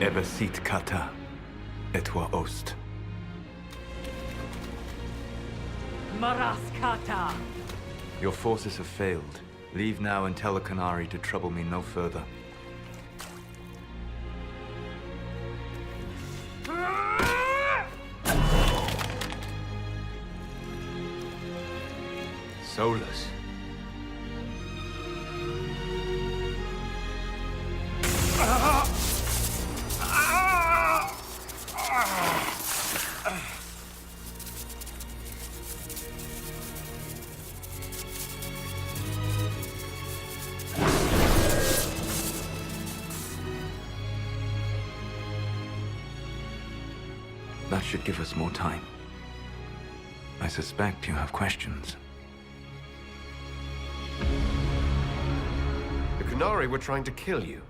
Evasit kata, etwa ost. Maraskata! Your forces have failed. Leave now and tell the Qunari to trouble me no further. Solus. That should give us more time. I suspect you have questions. The Qunari were trying to kill you.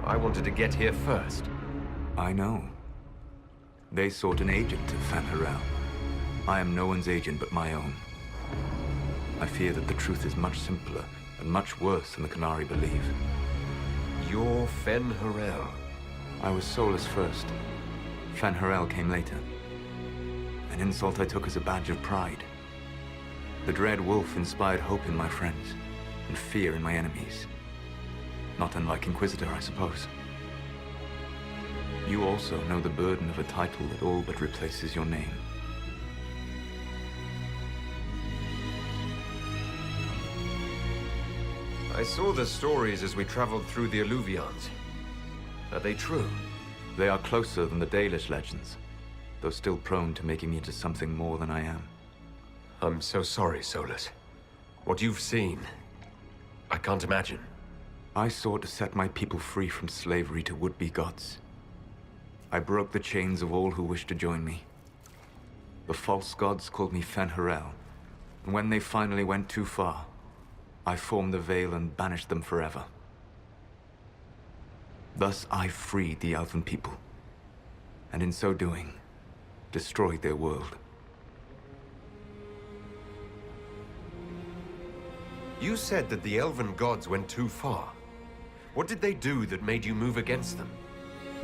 I wanted to get here first. I know. They sought an agent of Fanharel. I am no one's agent but my own. I fear that the truth is much simpler and much worse than the Qunari believe. You're Fanharel. I was Solus first. Fanharel came later. An insult I took as a badge of pride. The Dread Wolf inspired hope in my friends, and fear in my enemies. Not unlike Inquisitor, I suppose. You also know the burden of a title that all but replaces your name. I saw the stories as we traveled through the Alluvions. Are they true? They are closer than the Dalish legends, though still prone to making me into something more than I am. I'm so sorry, Solus. What you've seen, I can't imagine. I sought to set my people free from slavery to would-be gods. I broke the chains of all who wished to join me. The false gods called me Fanharel, and when they finally went too far, I formed the Veil and banished them forever. Thus I freed the Elven people, and in so doing, destroyed their world. You said that the Elven gods went too far. What did they do that made you move against them?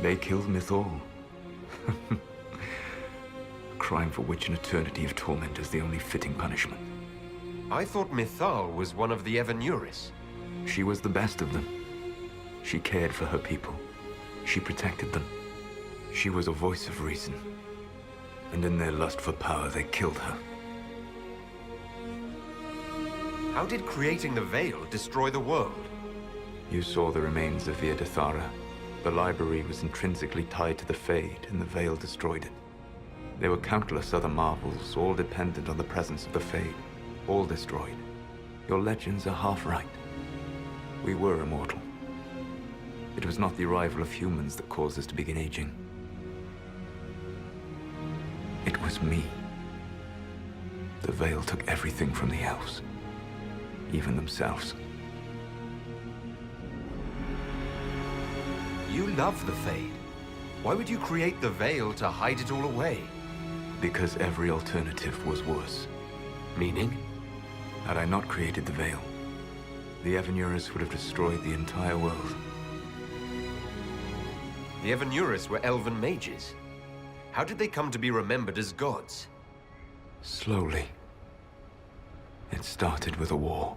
They killed Mythal. A crime for which an eternity of torment is the only fitting punishment. I thought Mythal was one of the Evanuris. She was the best of them. She cared for her people. She protected them. She was a voice of reason. And in their lust for power, they killed her. How did creating the Veil destroy the world? You saw the remains of Via Dethara. The library was intrinsically tied to the Fade, and the Veil destroyed it. There were countless other marvels, all dependent on the presence of the Fade, all destroyed. Your legends are half right. We were immortal. It was not the arrival of humans that caused us to begin aging. It was me. The Veil took everything from the elves, even themselves. You love the Fade. Why would you create the Veil to hide it all away? Because every alternative was worse. Meaning? Had I not created the Veil, the Evanuris would have destroyed the entire world. The Evanuris were elven mages. How did they come to be remembered as gods? Slowly. It started with a war.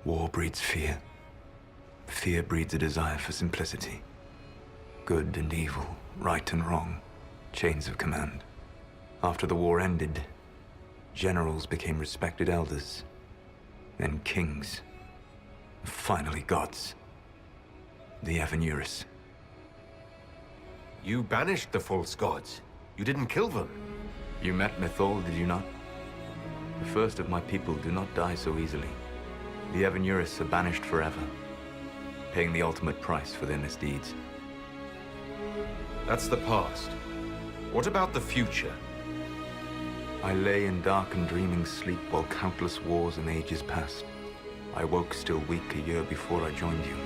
War breeds fear. Fear breeds a desire for simplicity. Good and evil, right and wrong, chains of command. After the war ended, generals became respected elders, then kings, finally gods. The Evanuris. You banished the false gods. You didn't kill them. You met Mythal, did you not? The first of my people do not die so easily. The Evanuris are banished forever, paying the ultimate price for their misdeeds. That's the past. What about the future? I lay in dark and dreaming sleep while countless wars and ages passed. I woke still weak a year before I joined you.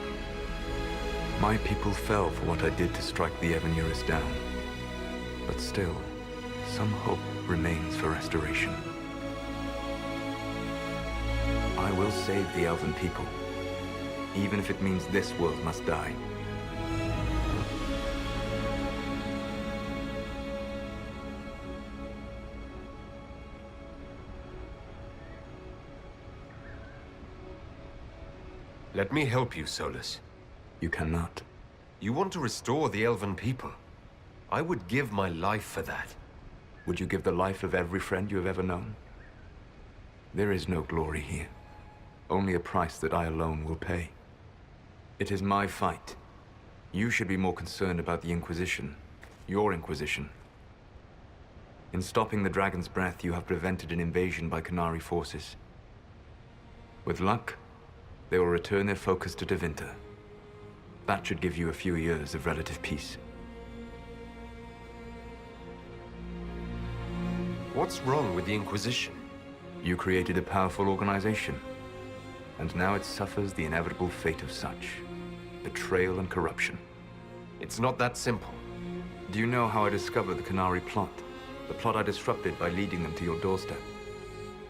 My people fell for what I did to strike the Evanuris down. But still, some hope remains for restoration. I will save the Elven people, even if it means this world must die. Let me help you, Solus. You cannot. You want to restore the Elven people. I would give my life for that. Would you give the life of every friend you have ever known? There is no glory here. Only a price that I alone will pay. It is my fight. You should be more concerned about the Inquisition. Your Inquisition. In stopping the Dragon's Breath, you have prevented an invasion by Qunari forces. With luck, they will return their focus to Tevinter. That should give you a few years of relative peace. What's wrong with the Inquisition? You created a powerful organization, and now it suffers the inevitable fate of such. Betrayal and corruption. It's not that simple. Do you know how I discovered the Qunari plot? The plot I disrupted by leading them to your doorstep.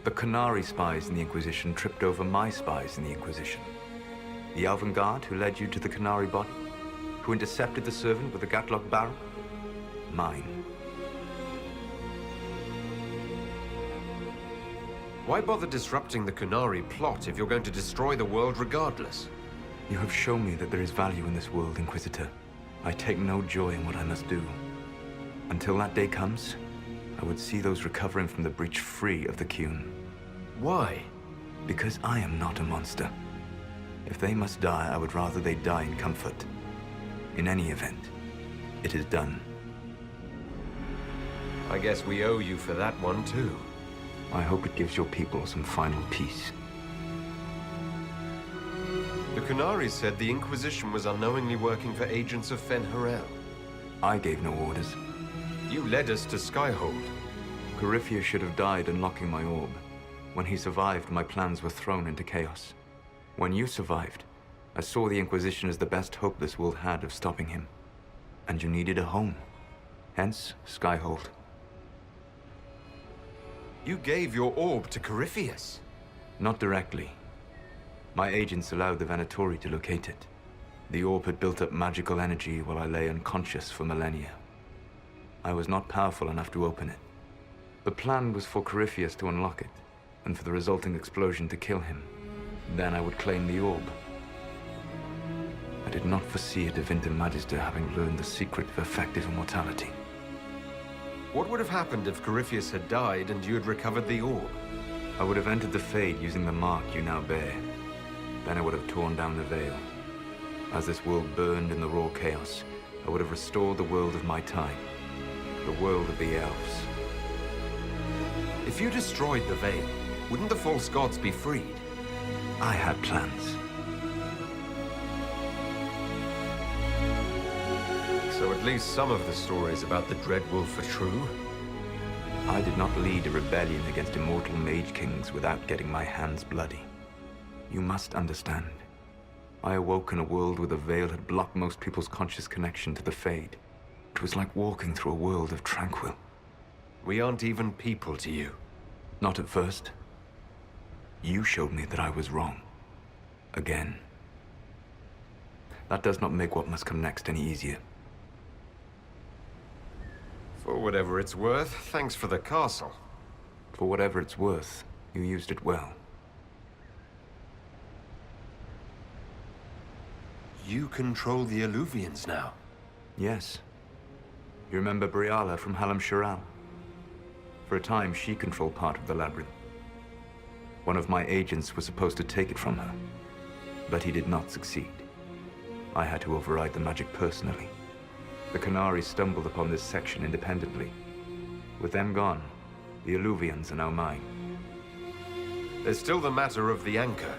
The Qunari spies in the Inquisition tripped over my spies in the Inquisition. The Elven Guard who led you to the Qunari body? Who intercepted the servant with the Gatlock barrel? Mine. Why bother disrupting the Qunari plot if you're going to destroy the world regardless? You have shown me that there is value in this world, Inquisitor. I take no joy in what I must do. Until that day comes, I would see those recovering from the breach free of the Qun. Why? Because I am not a monster. If they must die, I would rather they die in comfort. In any event, it is done. I guess we owe you for that one too. I hope it gives your people some final peace. The Qunari said the Inquisition was unknowingly working for agents of Fen-Harel. I gave no orders. You led us to Skyhold. Corypheus should have died unlocking my orb. When he survived, my plans were thrown into chaos. When you survived, I saw the Inquisition as the best hope this world had of stopping him. And you needed a home. Hence, Skyhold. You gave your orb to Corypheus. Not directly. My agents allowed the Venatori to locate it. The orb had built up magical energy while I lay unconscious for millennia. I was not powerful enough to open it. The plan was for Corypheus to unlock it, and for the resulting explosion to kill him. Then I would claim the orb. I did not foresee a Tevinter Magister having learned the secret of effective immortality. What would have happened if Corypheus had died and you had recovered the orb? I would have entered the Fade using the mark you now bear. Then I would have torn down the veil. As this world burned in the raw chaos, I would have restored the world of my time. The world of the elves. If you destroyed the veil, wouldn't the false gods be freed? I had plans. So at least some of the stories about the Dreadwolf are true? I did not lead a rebellion against immortal mage kings without getting my hands bloody. You must understand. I awoke in a world where the veil had blocked most people's conscious connection to the Fade. It was like walking through a world of tranquil. We aren't even people to you. Not at first. You showed me that I was wrong. Again. That does not make what must come next any easier. For whatever it's worth, thanks for the castle. For whatever it's worth, you used it well. You control the Alluvians now. Yes. You remember Briala from Hallam Shiral? For a time, she controlled part of the labyrinth. One of my agents was supposed to take it from her, but he did not succeed. I had to override the magic personally. The Qunari stumbled upon this section independently. With them gone, the Alluvians are now mine. There's still the matter of the anchor.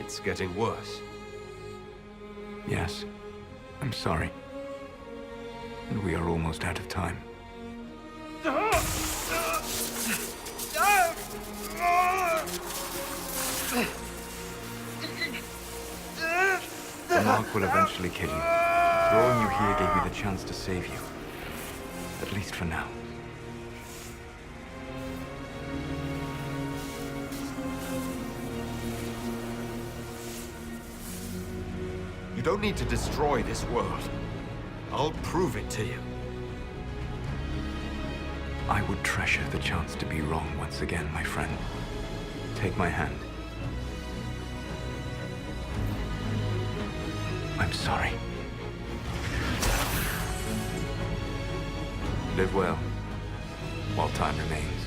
It's getting worse. Yes, I'm sorry. And we are almost out of time. The mark will eventually kill you. Drawing you here gave me the chance to save you. At least for now. You don't need to destroy this world. I'll prove it to you. I would treasure the chance to be wrong once again, my friend. Take my hand. I'm sorry. Live well, while time remains.